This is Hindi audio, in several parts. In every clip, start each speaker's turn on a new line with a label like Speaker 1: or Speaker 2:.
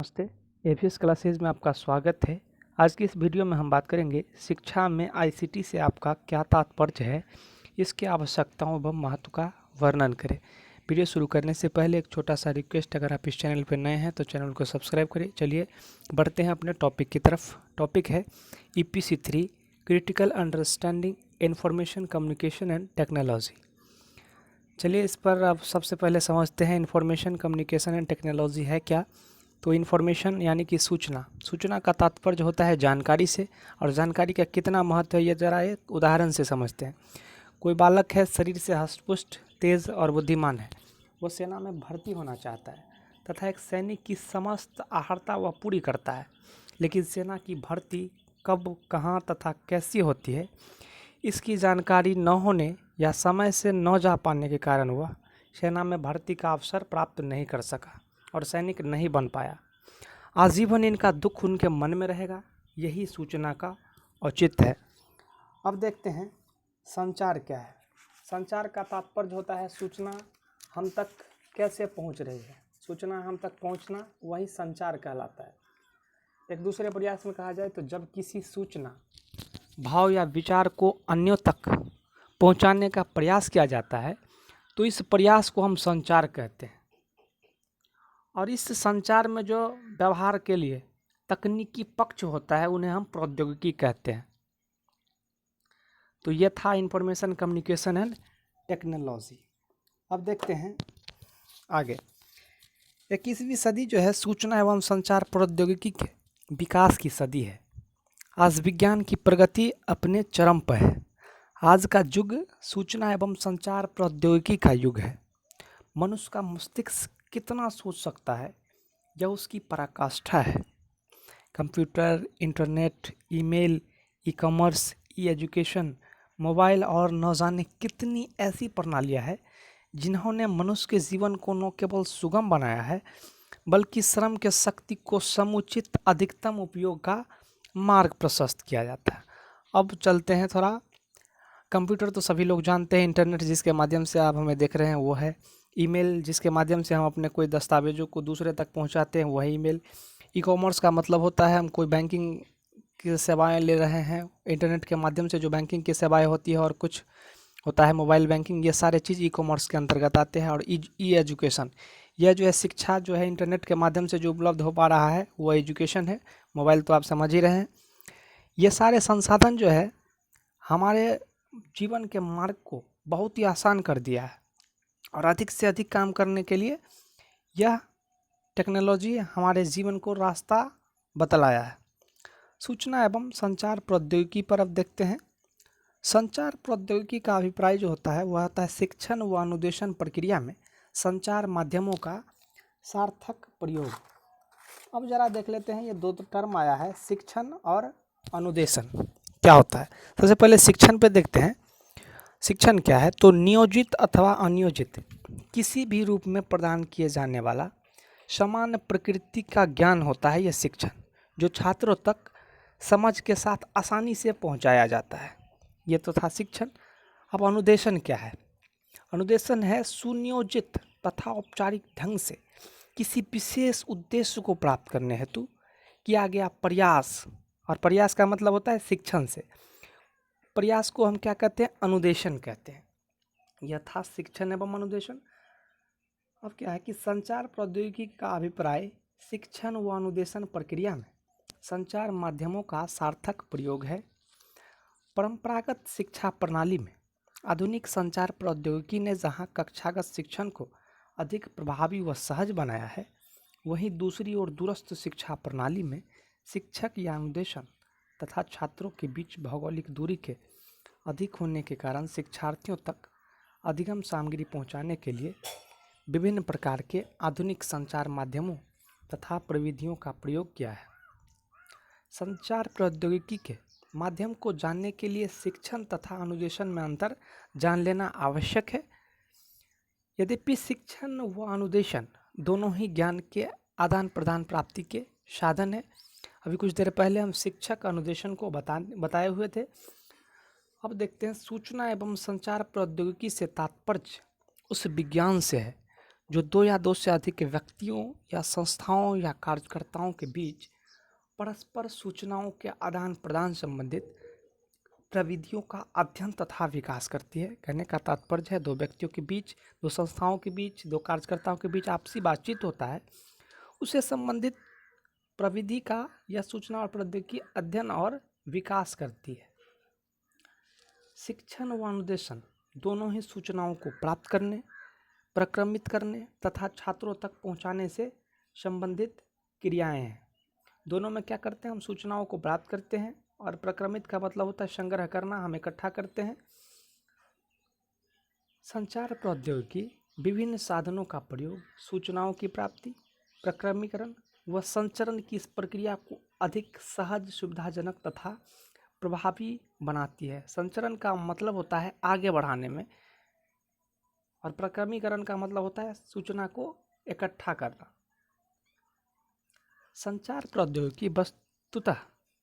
Speaker 1: नमस्ते। एवीएस क्लासेज में आपका स्वागत है। आज की इस वीडियो में हम बात करेंगे शिक्षा में आईसीटी से आपका क्या तात्पर्य है, इसकी आवश्यकताओं एवं महत्व का वर्णन करें। वीडियो शुरू करने से पहले एक छोटा सा रिक्वेस्ट, अगर आप इस चैनल पर नए हैं तो चैनल को सब्सक्राइब करें। चलिए बढ़ते हैं अपने टॉपिक की तरफ। टॉपिक है EPC3 critical understanding information communication and technology. चलिए इस पर अब सबसे पहले समझते हैं इंफॉर्मेशन कम्युनिकेशन एंड टेक्नोलॉजी है क्या। तो इन्फॉर्मेशन यानी कि सूचना का तात्पर्य होता है जानकारी से, और जानकारी का कितना महत्व है ये जरा एक उदाहरण से समझते हैं। कोई बालक है, शरीर से हष्टपुष्ट, तेज और बुद्धिमान है। वो सेना में भर्ती होना चाहता है तथा एक सैनिक की समस्त आहर्ता वह पूरी करता है, लेकिन सेना की भर्ती कब, कहाँ तथा कैसी होती है, इसकी जानकारी न होने या समय से न जा पाने के कारण वह सेना में भर्ती का अवसर प्राप्त नहीं कर सका और सैनिक नहीं बन पाया। आजीवन इनका दुख उनके मन में रहेगा। यही सूचना का औचित्य है। अब देखते हैं संचार क्या है। संचार का तात्पर्य होता है सूचना हम तक कैसे पहुंच रही है। सूचना हम तक पहुंचना वही संचार कहलाता है। एक दूसरे प्रयास में कहा जाए तो जब किसी सूचना, भाव या विचार को अन्यों तक पहुंचाने का प्रयास किया जाता है तो इस प्रयास को हम संचार कहते हैं। और इस संचार में जो व्यवहार के लिए तकनीकी पक्ष होता है उन्हें हम प्रौद्योगिकी कहते हैं। तो ये था इंफॉर्मेशन कम्युनिकेशन एंड टेक्नोलॉजी। अब देखते हैं आगे। 21वीं सदी जो है सूचना एवं संचार प्रौद्योगिकी के विकास की सदी है। आज विज्ञान की प्रगति अपने चरम पर है। आज का युग सूचना एवं संचार प्रौद्योगिकी का युग है। मनुष्य का मस्तिष्क कितना सोच सकता है यह उसकी पराकाष्ठा है। Computer, internet, email, e-commerce, e-education, mobile और न जाने कितनी ऐसी प्रणालियां हैं जिन्होंने मनुष्य के जीवन को न केवल सुगम बनाया है बल्कि श्रम के शक्ति को समुचित अधिकतम उपयोग का मार्ग प्रशस्त किया जाता है। अब चलते हैं थोड़ा। कंप्यूटर तो सभी लोग जानते हैं। इंटरनेट जिसके माध्यम से आप हमें देख रहे हैं वो है। ईमेल जिसके माध्यम से हम अपने कोई दस्तावेजों को दूसरे तक पहुंचाते हैं वही ईमेल। ई कॉमर्स का मतलब होता है हम कोई बैंकिंग की सेवाएं ले रहे हैं इंटरनेट के माध्यम से, जो बैंकिंग की सेवाएं होती है, और कुछ होता है मोबाइल बैंकिंग। ये सारे चीज़ ई कॉमर्स के अंतर्गत आते हैं। और ई एजुकेशन, यह जो है शिक्षा जो है इंटरनेट के माध्यम से जो उपलब्ध हो पा रहा है वो एजुकेशन है। मोबाइल तो आप समझ ही रहे हैं। ये सारे संसाधन जो है हमारे जीवन के मार्ग को बहुत ही आसान कर दिया है और अधिक से अधिक काम करने के लिए यह टेक्नोलॉजी हमारे जीवन को रास्ता बतलाया है। सूचना एवं संचार प्रौद्योगिकी पर अब देखते हैं। संचार प्रौद्योगिकी का अभिप्राय जो होता है वह होता है शिक्षण व अनुदेशन प्रक्रिया में संचार माध्यमों का सार्थक प्रयोग। अब जरा देख लेते हैं, ये दो टर्म आया है, शिक्षण और अनुदेशन क्या होता है। सबसे पहले शिक्षण पे देखते हैं। शिक्षण क्या है? तो नियोजित अथवा अनियोजित किसी भी रूप में प्रदान किए जाने वाला समान प्रकृति का ज्ञान होता है यह शिक्षण, जो छात्रों तक समझ के साथ आसानी से पहुंचाया जाता है। ये तो था शिक्षण। अब अनुदेशन क्या है? अनुदेशन है सुनियोजित तथा औपचारिक ढंग से किसी विशेष उद्देश्य को प्राप्त करने हेतु किया गया प्रयास, और प्रयास का मतलब होता है शिक्षण से। प्रयास को हम क्या कहते हैं? अनुदेशन कहते हैं। यह था शिक्षण एवं अनुदेशन। अब क्या है कि संचार प्रौद्योगिकी का अभिप्राय शिक्षण व अनुदेशन प्रक्रिया में संचार माध्यमों का सार्थक प्रयोग है। परंपरागत शिक्षा प्रणाली में आधुनिक संचार प्रौद्योगिकी ने जहां कक्षागत शिक्षण को अधिक प्रभावी व सहज बनाया है, वहीं दूसरी ओर दूरस्थ शिक्षा प्रणाली में शिक्षक या अनुदेशन तथा छात्रों के बीच भौगोलिक दूरी के अधिक होने के कारण शिक्षार्थियों तक अधिगम सामग्री पहुंचाने के लिए विभिन्न प्रकार के आधुनिक संचार माध्यमों तथा प्रविधियों का प्रयोग किया है। संचार प्रौद्योगिकी के माध्यम को जानने के लिए शिक्षण तथा अनुदेशन में अंतर जान लेना आवश्यक है। यद्यपि शिक्षण व अनुदेशन दोनों ही ज्ञान के आदान प्रदान प्राप्ति के साधन है। अभी कुछ देर पहले हम शिक्षक अनुदेशन को बताए हुए थे। अब देखते हैं सूचना एवं संचार प्रौद्योगिकी से तात्पर्य उस विज्ञान से है जो दो या दो से अधिक व्यक्तियों या संस्थाओं या कार्यकर्ताओं के बीच परस्पर सूचनाओं के आदान प्रदान संबंधित प्रविधियों का अध्ययन तथा विकास करती है। कहने का तात्पर्य है दो व्यक्तियों के बीच, दो संस्थाओं के बीच, दो कार्यकर्ताओं के बीच आपसी बातचीत होता है, उससे संबंधित प्रविधि का या सूचना और प्रौद्योगिकी अध्ययन और विकास करती है। शिक्षण व अनुदेशन दोनों ही सूचनाओं को प्राप्त करने, प्रक्रमित करने तथा छात्रों तक पहुंचाने से संबंधित क्रियाएं हैं। दोनों में क्या करते हैं, हम सूचनाओं को प्राप्त करते हैं, और प्रक्रमित का मतलब होता है संग्रह करना, हम इकट्ठा करते हैं। संचार प्रौद्योगिकी विभिन्न साधनों का प्रयोग सूचनाओं की प्राप्ति, प्रक्रमीकरण व संचरण की इस प्रक्रिया को अधिक सहज, सुविधाजनक तथा प्रभावी बनाती है। संचरण का मतलब होता है आगे बढ़ाने में, और प्रक्रमीकरण का मतलब होता है सूचना को इकट्ठा करना। संचार प्रौद्योगिकी वस्तुतः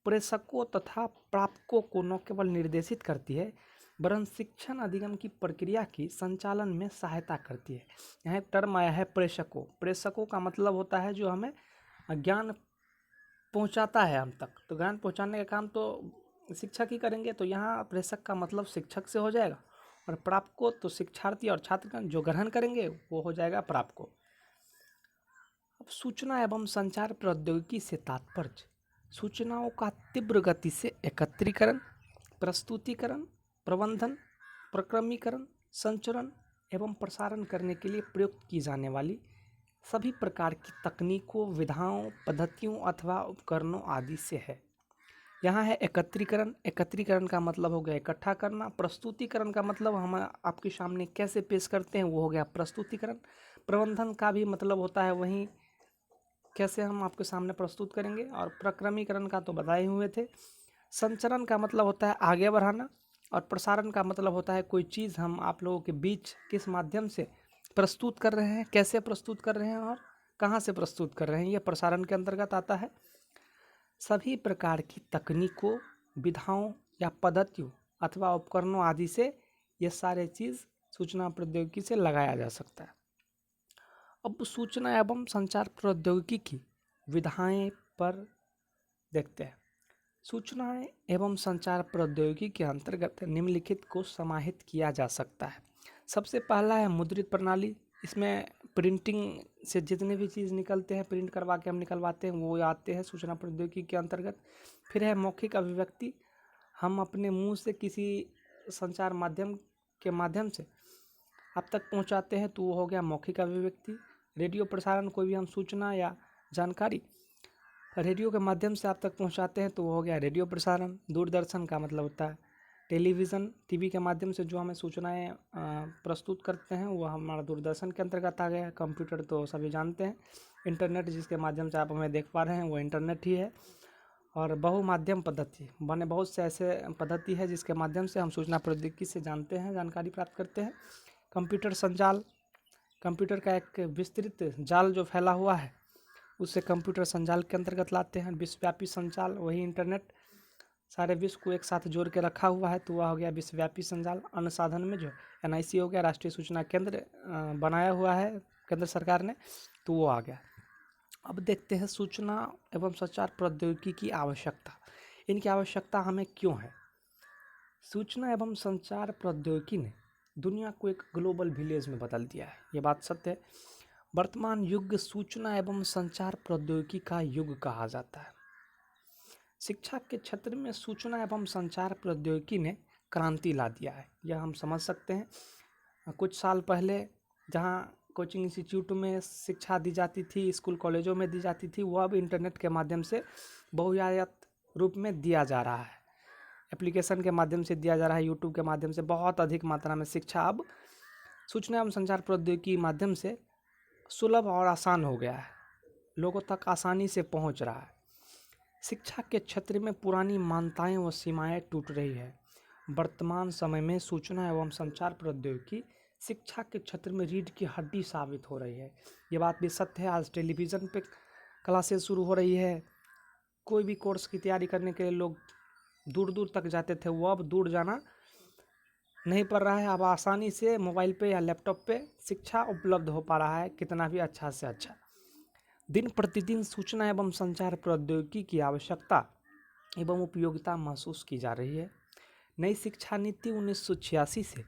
Speaker 1: प्रेषकों तथा प्रापकों को न केवल निर्देशित करती है, वरन शिक्षण अधिगम की प्रक्रिया की संचालन में सहायता करती है। यहाँ एक टर्म आया है प्रेषकों। प्रेषकों का मतलब होता है जो हमें ज्ञान पहुँचाता है हम तक, तो ज्ञान पहुँचाने का काम तो शिक्षक ही करेंगे, तो यहाँ प्रेषक का मतलब शिक्षक से हो जाएगा, और प्रापकों तो शिक्षार्थी और छात्रगण जो ग्रहण करेंगे वो हो जाएगा प्रापकों। अब सूचना एवं संचार प्रौद्योगिकी से तात्पर्य सूचनाओं का तीव्र गति से एकत्रीकरण, प्रस्तुतिकरण, प्रबंधन, प्रक्रमीकरण, संचरण एवं प्रसारण करने के लिए प्रयुक्त की जाने वाली सभी प्रकार की तकनीकों, विधाओं, पद्धतियों अथवा उपकरणों आदि से है। यहाँ है एकत्रीकरण। एकत्रीकरण का मतलब हो गया इकट्ठा करना। प्रस्तुतिकरण का मतलब हम आपके सामने कैसे पेश करते हैं, वो हो गया प्रस्तुतिकरण। प्रबंधन का भी मतलब होता है वहीं कैसे हम आपके सामने प्रस्तुत करेंगे, और प्रक्रमीकरण का तो बताए हुए थे। संचरण का मतलब होता है आगे बढ़ाना, और प्रसारण का मतलब होता है कोई चीज़ हम आप लोगों के बीच किस माध्यम से प्रस्तुत कर रहे हैं, कैसे प्रस्तुत कर रहे हैं और कहाँ से प्रस्तुत कर रहे हैं, यह प्रसारण के अंतर्गत आता है। सभी प्रकार की तकनीकों, विधाओं या पद्धतियों अथवा उपकरणों आदि से ये सारे चीज़ सूचना प्रौद्योगिकी से लगाया जा सकता है। अब सूचना एवं संचार प्रौद्योगिकी की विधाएं पर देखते हैं। सूचनाएं एवं संचार प्रौद्योगिकी के अंतर्गत निम्नलिखित को समाहित किया जा सकता है। सबसे पहला है मुद्रित प्रणाली। इसमें प्रिंटिंग से जितने भी चीज़ निकलते हैं, प्रिंट करवा के हम निकलवाते हैं, वो आते हैं सूचना प्रौद्योगिकी के अंतर्गत। फिर है मौखिक अभिव्यक्ति। हम अपने मुंह से किसी संचार माध्यम के माध्यम से आप तक पहुंचाते हैं, तो वो हो गया मौखिक अभिव्यक्ति। रेडियो प्रसारण, कोई भी हम सूचना या जानकारी रेडियो के माध्यम से आप तक पहुंचाते हैं, तो वो हो गया रेडियो प्रसारण। दूरदर्शन का मतलब होता है टेलीविज़न, टीवी के माध्यम से जो हमें सूचनाएं प्रस्तुत करते हैं, वो हमारा दूरदर्शन के अंतर्गत आ गया है। कंप्यूटर तो सभी जानते हैं। इंटरनेट जिसके माध्यम से आप हमें देख पा रहे हैं, वो इंटरनेट ही है। और बहुमाध्यम पद्धति, माने बहुत से ऐसे पद्धति है जिसके माध्यम से हम सूचना प्रौद्योगिकी से जानते हैं, जानकारी प्राप्त करते हैं। कंप्यूटर संजाल, कंप्यूटर का एक विस्तृत जाल जो फैला हुआ है, उसे कंप्यूटर संजाल के अंतर्गत लाते हैं। विश्वव्यापी संचार, वही इंटरनेट सारे विश्व को एक साथ जोड़ के रखा हुआ है, तो वह हो गया विश्वव्यापी संजाल। अनुसाधन में जो NIC हो गया, राष्ट्रीय सूचना केंद्र बनाया हुआ है केंद्र सरकार ने, तो वो आ गया। अब देखते हैं सूचना एवं संचार प्रौद्योगिकी की आवश्यकता। इनकी आवश्यकता हमें क्यों है? सूचना एवं संचार प्रौद्योगिकी ने दुनिया को एक ग्लोबल विलेज में बदल दिया है, ये बात सत्य है। वर्तमान युग सूचना एवं संचार प्रौद्योगिकी का युग कहा जाता है। शिक्षा के क्षेत्र में सूचना एवं संचार प्रौद्योगिकी ने क्रांति ला दिया है, यह हम समझ सकते हैं। कुछ साल पहले जहां कोचिंग इंस्टीट्यूट में शिक्षा दी जाती थी, स्कूल कॉलेजों में दी जाती थी, वो अब इंटरनेट के माध्यम से बहुआयात रूप में दिया जा रहा है। एप्लीकेशन के माध्यम से दिया जा रहा है, यूट्यूब के माध्यम से बहुत अधिक मात्रा में शिक्षा अब सूचना एवं संचार प्रौद्योगिकी के माध्यम से सुलभ और आसान हो गया है, लोगों तक आसानी से पहुंच रहा है। शिक्षा के क्षेत्र में पुरानी मान्यताएं व सीमाएं टूट रही है। वर्तमान समय में सूचना एवं संचार प्रौद्योगिकी शिक्षा के क्षेत्र में रीढ़ की हड्डी साबित हो रही है, ये बात भी सत्य है। आज टेलीविज़न पे क्लासेस शुरू हो रही है। कोई भी कोर्स की तैयारी करने के लिए लोग दूर दूर तक जाते थे, वो अब दूर जाना नहीं पड़ रहा है, अब आसानी से मोबाइल पे या लैपटॉप पे शिक्षा उपलब्ध हो पा रहा है, कितना भी अच्छा से अच्छा। दिन प्रतिदिन सूचना एवं संचार प्रौद्योगिकी की आवश्यकता एवं उपयोगिता महसूस की जा रही है। नई शिक्षा नीति 1986 से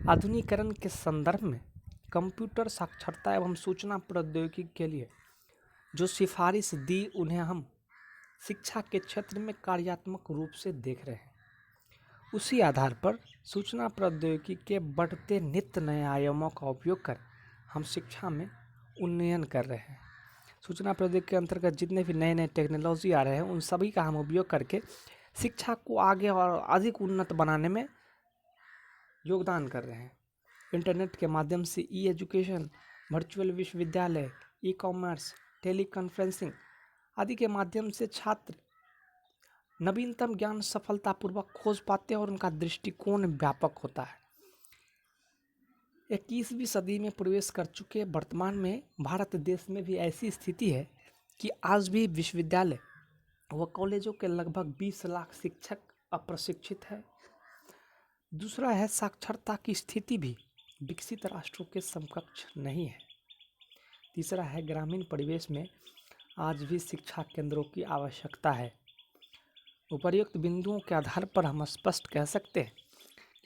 Speaker 1: आधुनिकीकरण के संदर्भ में कंप्यूटर साक्षरता एवं सूचना प्रौद्योगिकी के लिए जो सिफारिश दी, उन्हें हम शिक्षा के क्षेत्र में कार्यात्मक रूप से देख रहे हैं। उसी आधार पर सूचना प्रौद्योगिकी के बढ़ते नित्य नए आयामों का उपयोग कर हम शिक्षा में उन्नयन कर रहे हैं। सूचना प्रौद्योगिकी के अंतर्गत जितने भी नए नए टेक्नोलॉजी आ रहे हैं, उन सभी का हम उपयोग करके शिक्षा को आगे और अधिक उन्नत बनाने में योगदान कर रहे हैं। इंटरनेट के माध्यम से ई एजुकेशन, वर्चुअल विश्वविद्यालय, ई कॉमर्स, टेली कॉन्फ्रेंसिंग आदि के माध्यम से छात्र नवीनतम ज्ञान सफलतापूर्वक खोज पाते हैं और उनका दृष्टिकोण व्यापक होता है। 21वीं सदी में प्रवेश कर चुके वर्तमान में भारत देश में भी ऐसी स्थिति है कि आज भी विश्वविद्यालय व कॉलेजों के लगभग 20 लाख शिक्षक अप्रशिक्षित है। दूसरा है, साक्षरता की स्थिति भी विकसित राष्ट्रों के समकक्ष नहीं है। तीसरा है, ग्रामीण परिवेश में आज भी शिक्षा केंद्रों की आवश्यकता है। उपर्युक्त बिंदुओं के आधार पर हम स्पष्ट कह सकते हैं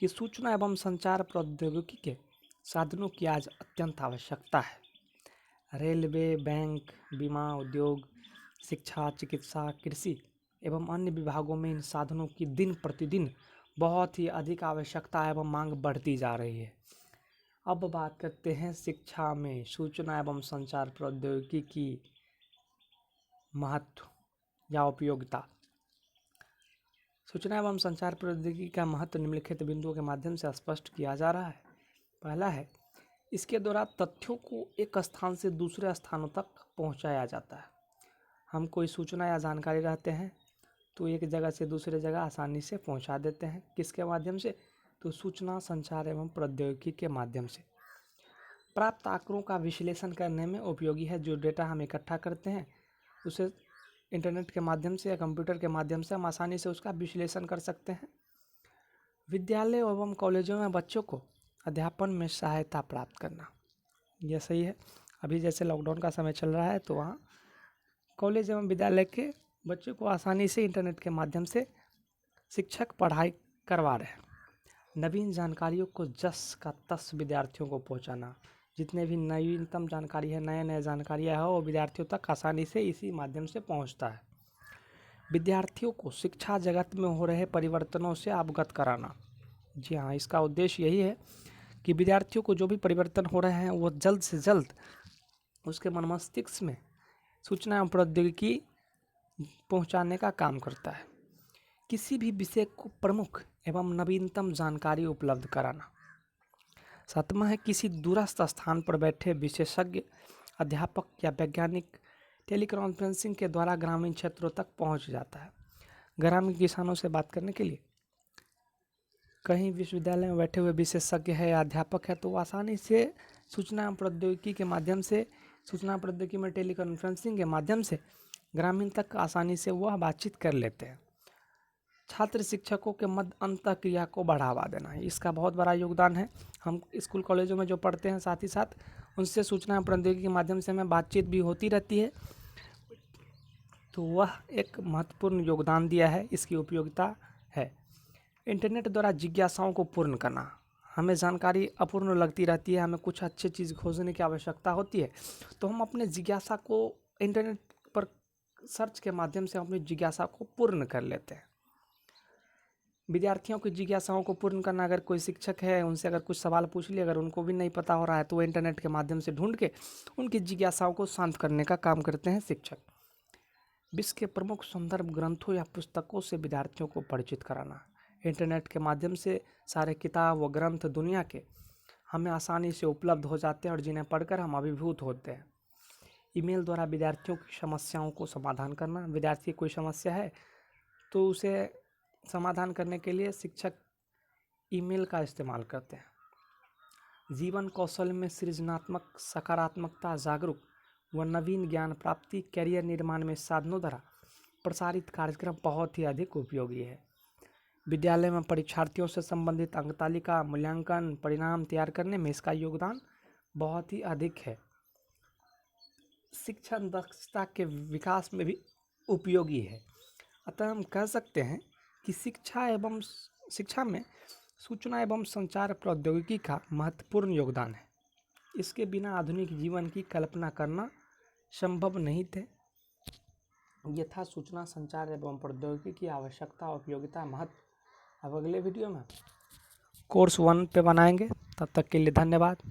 Speaker 1: कि सूचना एवं संचार प्रौद्योगिकी के साधनों की आज अत्यंत आवश्यकता है। रेलवे, बैंक, बीमा उद्योग, शिक्षा, चिकित्सा, कृषि एवं अन्य विभागों में इन साधनों की दिन प्रतिदिन बहुत ही अधिक आवश्यकता एवं मांग बढ़ती जा रही है। अब बात करते हैं शिक्षा में सूचना एवं संचार प्रौद्योगिकी की महत्व या उपयोगिता। सूचना एवं संचार प्रौद्योगिकी का महत्व निम्नलिखित बिंदुओं के माध्यम से स्पष्ट किया जा रहा है। पहला है, इसके द्वारा तथ्यों को एक स्थान से दूसरे स्थानों तक पहुंचाया जाता है। हम कोई सूचना या जानकारी रहते हैं तो एक जगह से दूसरे जगह आसानी से पहुंचा देते हैं। किसके माध्यम से? तो सूचना संचार एवं प्रौद्योगिकी के माध्यम से। प्राप्त आंकड़ों का विश्लेषण करने में उपयोगी है। जो डेटा हम इकट्ठा करते हैं उसे इंटरनेट के माध्यम से या कंप्यूटर के माध्यम से हम आसानी से उसका विश्लेषण कर सकते हैं। विद्यालय एवं कॉलेजों में बच्चों को अध्यापन में सहायता प्राप्त करना, यह सही है। अभी जैसे लॉकडाउन का समय चल रहा है तो वहाँ कॉलेज एवं विद्यालय के बच्चों को आसानी से इंटरनेट के माध्यम से शिक्षक पढ़ाई करवा रहे हैं। नवीन जानकारियों को जस का तस विद्यार्थियों को पहुंचाना, जितने भी नवीनतम जानकारी है, नए नए जानकारियाँ है, वो विद्यार्थियों तक आसानी से इसी माध्यम से पहुंचता है। विद्यार्थियों को शिक्षा जगत में हो रहे परिवर्तनों से अवगत कराना। जी हाँ, इसका उद्देश्य यही है कि विद्यार्थियों को जो भी परिवर्तन हो रहे हैं वो जल्द से जल्द उसके मन मस्तिष्क में सूचना एवं प्रौद्योगिकी पहुंचाने का काम करता है। किसी भी विषय को प्रमुख एवं नवीनतम जानकारी उपलब्ध कराना। सातवां है, किसी दूरस्थ स्थान पर बैठे विशेषज्ञ, अध्यापक या वैज्ञानिक टेलीकॉन्फ्रेंसिंग के द्वारा ग्रामीण क्षेत्रों तक पहुंच जाता है। ग्रामीण किसानों से बात करने के लिए कहीं विश्वविद्यालय में बैठे हुए विशेषज्ञ है या अध्यापक है तो आसानी से सूचना प्रौद्योगिकी के माध्यम से, सूचना प्रौद्योगिकी में टेलीकॉन्फ्रेंसिंग के माध्यम से ग्रामीण तक आसानी से वह बातचीत कर लेते हैं। छात्र शिक्षकों के मध्य अंतःक्रिया को बढ़ावा देना, इसका बहुत बड़ा योगदान है। हम स्कूल कॉलेजों में जो पढ़ते हैं साथ ही साथ उनसे सूचना प्रौद्योगिकी के माध्यम से हमें बातचीत भी होती रहती है, तो वह एक महत्वपूर्ण योगदान दिया है, इसकी उपयोगिता है। इंटरनेट द्वारा जिज्ञासाओं को पूर्ण करना। हमें जानकारी अपूर्ण लगती रहती है, हमें कुछ अच्छी चीज़ खोजने की आवश्यकता होती है, तो हम अपने जिज्ञासा को इंटरनेट पर सर्च के माध्यम से अपनी जिज्ञासा को पूर्ण कर लेते हैं। विद्यार्थियों की जिज्ञासाओं को पूर्ण करना, अगर कोई शिक्षक है उनसे अगर कुछ सवाल पूछ लिए, अगर उनको भी नहीं पता हो रहा है तो वो इंटरनेट के माध्यम से ढूंढ के उनकी जिज्ञासाओं को शांत करने का काम करते हैं शिक्षक। विश्व के प्रमुख संदर्भ ग्रंथों या पुस्तकों से विद्यार्थियों को परिचित कराना। इंटरनेट के माध्यम से सारे किताब व ग्रंथ दुनिया के हमें आसानी से उपलब्ध हो जाते हैं और जिन्हें पढ़कर हम अभिभूत होते हैं। ईमेल द्वारा विद्यार्थियों की समस्याओं को समाधान करना। विद्यार्थी की कोई समस्या है तो उसे समाधान करने के लिए शिक्षक ईमेल का इस्तेमाल करते हैं। जीवन कौशल में सृजनात्मक, सकारात्मकता, जागरूक व नवीन ज्ञान प्राप्ति, कैरियर निर्माण में साधनों द्वारा प्रसारित कार्यक्रम बहुत ही अधिक उपयोगी है। विद्यालय में परीक्षार्थियों से संबंधित अंक तालिका, मूल्यांकन, परिणाम तैयार करने में इसका योगदान बहुत ही अधिक है। शिक्षण दक्षता के विकास में भी उपयोगी है। अतः हम कह सकते हैं कि शिक्षा में सूचना एवं संचार प्रौद्योगिकी का महत्वपूर्ण योगदान है। इसके बिना आधुनिक जीवन की कल्पना करना संभव नहीं थे। यथा सूचना संचार एवं प्रौद्योगिकी की आवश्यकता, उपयोगिता, महत्व अब अगले वीडियो में कोर्स 1 पे बनाएंगे। तब तक के लिए धन्यवाद।